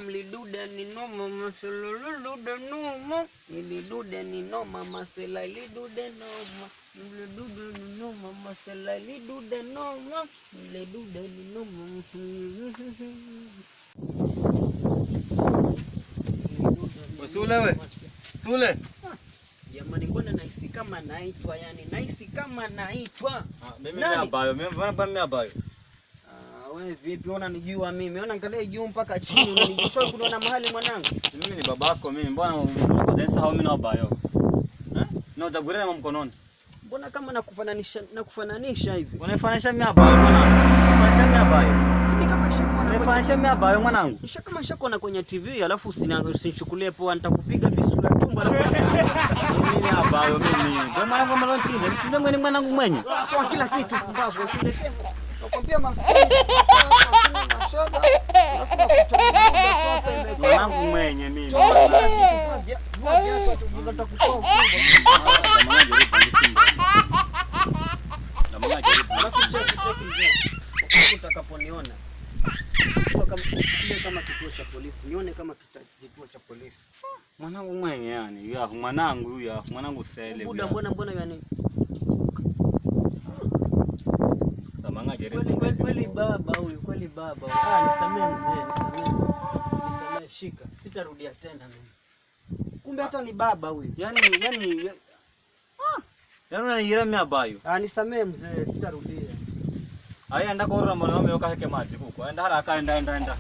Mliduda ni noma maselulududa noma. Iliduda ni noma masela liduda noma. Mliduda ni noma masela liduda noma. Mliduda ni noma. Sule we. Sule. Jamani mbona nahisi kama naitwa, yani nahisi kama naitwa. Mimi ni abayo. Mimi abayo. Wewe vipi unanijua mimi? Angalia juu mpaka chini unanijua kuniona mahali mwanangu. Mimi ni babako mimi. Mbona unakodensa hao mimi na abayo? Na utagurena na mkononi. Mbona kama nakufananisha hivi? Unafananisha mimi abayo mwanangu. Unafananisha mimi abayo. Mimi kama shakona. Unafananisha mimi abayo mwanangu. Nisha kama shakona kwenye TV alafu usinichukulie poa, nitakupiga visula tumbo alafu. Mimi abayo mimi. Kwa maana kama lontinde, mtinde mwenye mwanangu mwenye. Toa kila kitu kumbavu usiletee. Nakwambia maskini. Mwanangu mwenye mimi. Utakaponiona kama kituo cha polisi, nione kama kituo cha polisi. Mwanangu mwenye yani, ya mwanangu huyu, ya mwanangu sele. Mbona yani? Kweli baba huyu, kweli baba. Nisamee mzee, nisamee shika. Sitarudia tena mimi. Kumbe hata ni baba huyu. Yani unanigira mimi abayo. Nisamee mzee, sitarudia. Aya ndako ora mwana wame yoka heke maji huko. Enda haraka enda.